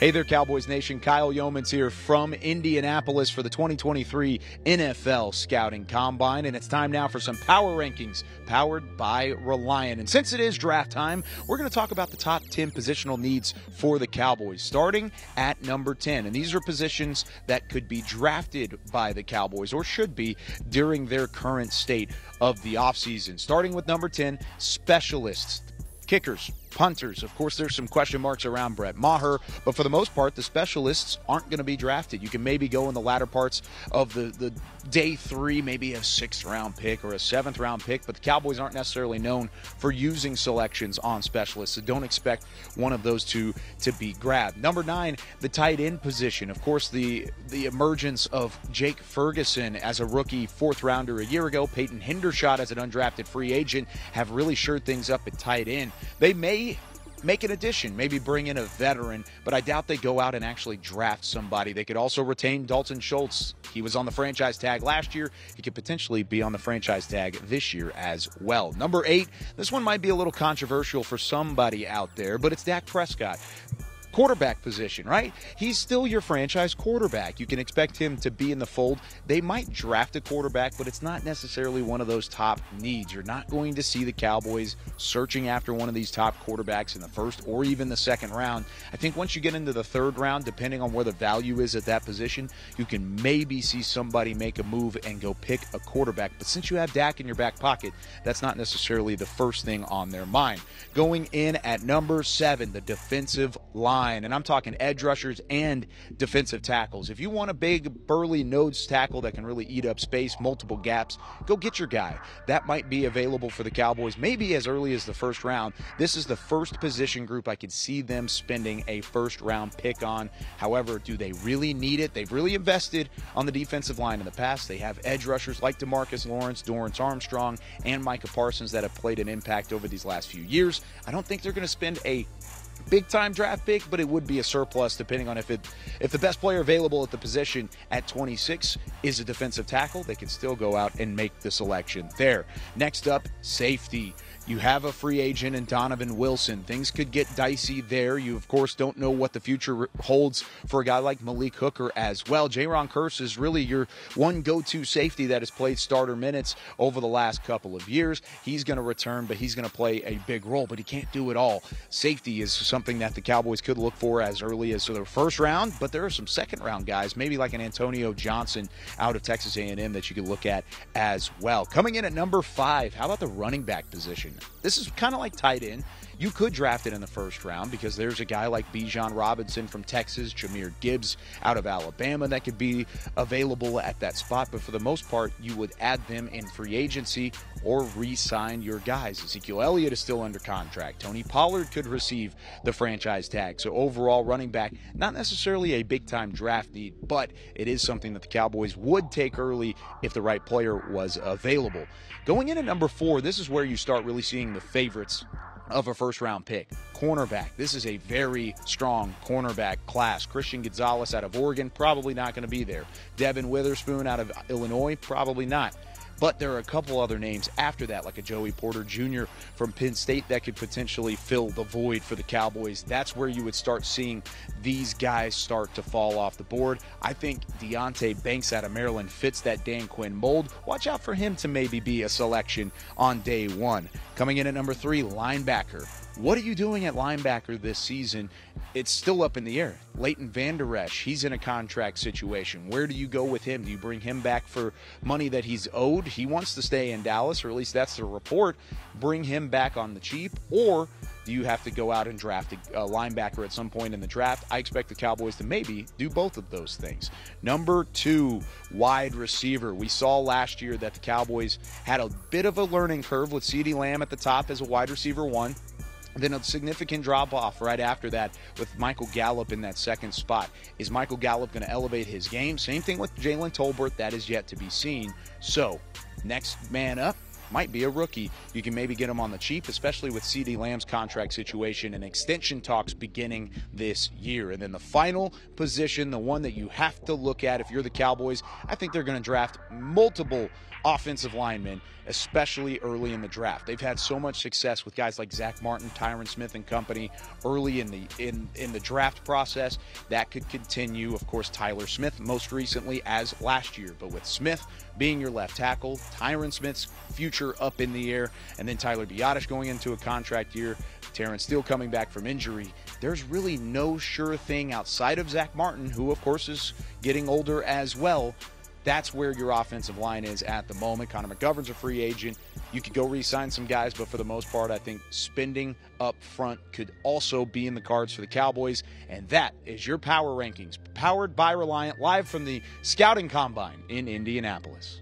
Hey there, Cowboys Nation. Kyle Youmans here from Indianapolis for the 2023 NFL Scouting Combine, and it's time now for some power rankings powered by Reliant. And since it is draft time, we're going to talk about the top 10 positional needs for the Cowboys, starting at number 10. And these are positions that could be drafted by the Cowboys, or should be, during their current state of the offseason. Starting with number 10, specialists. Kickers, punters. Of course, there's some question marks around Brett Maher, but for the most part, the specialists aren't going to be drafted. You can maybe go in the latter parts of the day three, maybe a 6th-round pick or a 7th-round pick, but the Cowboys aren't necessarily known for using selections on specialists, so don't expect one of those two to be grabbed. Number 9, the tight end position. Of course, the emergence of Jake Ferguson as a rookie 4th-rounder a year ago, Peyton Hendershot as an undrafted free agent have really shored things up at tight end. They may make an addition, maybe bring in a veteran, but I doubt they go out and actually draft somebody. They could also retain Dalton Schultz. He was on the franchise tag last year. He could potentially be on the franchise tag this year as well. Number 8, this one might be a little controversial for somebody out there, but it's Dak Prescott. Quarterback position, right? He's still your franchise quarterback. You can expect him to be in the fold. They might draft a quarterback, but it's not necessarily one of those top needs. You're not going to see the Cowboys searching after one of these top quarterbacks in the 1st or even the 2nd round. I think once you get into the 3rd round, depending on where the value is at that position, you can maybe see somebody make a move and go pick a quarterback. But since you have Dak in your back pocket, that's not necessarily the first thing on their mind. Going in at number 7, the defensive line. And I'm talking edge rushers and defensive tackles. If you want a big, burly nose tackle that can really eat up space, multiple gaps, go get your guy. That might be available for the Cowboys maybe as early as the 1st round. This is the first position group I could see them spending a 1st-round pick on. However, do they really need it? They've really invested on the defensive line in the past. They have edge rushers like DeMarcus Lawrence, Dorrance Armstrong, and Micah Parsons that have played an impact over these last few years. I don't think they're going to spend a big-time draft pick, but it would be a surplus depending on if the best player available at the position at 26 is a defensive tackle. They can still go out and make the selection there. Next up, safety. You have a free agent in Donovan Wilson. Things could get dicey there. You, of course, don't know what the future holds for a guy like Malik Hooker as well. Jaron Kearse is really your one go-to safety that has played starter minutes over the last couple of years. He's going to return, but he's going to play a big role, but he can't do it all. Safety is something that the Cowboys could look for as early as their 1st round, but there are some 2nd-round guys, maybe like an Antonio Johnson out of Texas A&M that you could look at as well. Coming in at number 5, how about the running back position? This is kind of like tight end. You could draft it in the 1st round because there's a guy like Bijan Robinson from Texas, Jahmyr Gibbs out of Alabama that could be available at that spot. But for the most part, you would add them in free agency or re-sign your guys. Ezekiel Elliott is still under contract. Tony Pollard could receive the franchise tag. So overall, running back, not necessarily a big-time draft need, but it is something that the Cowboys would take early if the right player was available. Going in at number 4, this is where you start really seeing the favorites of a 1st-round pick. Cornerback. This is a very strong cornerback class. Christian Gonzalez out of Oregon, probably not going to be there. Devin Witherspoon out of Illinois, probably not. But there are a couple other names after that, like a Joey Porter Jr. from Penn State that could potentially fill the void for the Cowboys. That's where you would start seeing these guys start to fall off the board. I think Deonte Banks out of Maryland fits that Dan Quinn mold. Watch out for him to maybe be a selection on day 1. Coming in at number 3, linebacker. What are you doing at linebacker this season? It's still up in the air. Leighton Vander Esch, he's in a contract situation. Where do you go with him? Do you bring him back for money that he's owed? He wants to stay in Dallas, or at least that's the report. Bring him back on the cheap, or do you have to go out and draft a linebacker at some point in the draft? I expect the Cowboys to maybe do both of those things. Number 2, wide receiver. We saw last year that the Cowboys had a bit of a learning curve with CeeDee Lamb at the top as a wide receiver 1. Then a significant drop-off right after that with Michael Gallup in that 2nd spot. Is Michael Gallup going to elevate his game? Same thing with Jalen Tolbert. That is yet to be seen. So, next man up, might be a rookie. You can maybe get him on the cheap, especially with CeeDee Lamb's contract situation and extension talks beginning this year. And then the final position, the one that you have to look at if you're the Cowboys, I think they're going to draft multiple offensive linemen, especially early in the draft. They've had so much success with guys like Zach Martin, Tyron Smith and company early in the draft process. That could continue. Of course, Tyler Smith most recently as last year, but with Smith being your left tackle, Tyron Smith's future up in the air, and then Tyler Biadasz going into a contract year, Terrence Steele coming back from injury, there's really no sure thing outside of Zach Martin, who of course is getting older as well. That's where your offensive line is at the moment. Connor McGovern's a free agent. You could go re-sign some guys, but for the most part, I think spending up front could also be in the cards for the Cowboys. And that is your Power Rankings, powered by Reliant, live from the Scouting Combine in Indianapolis.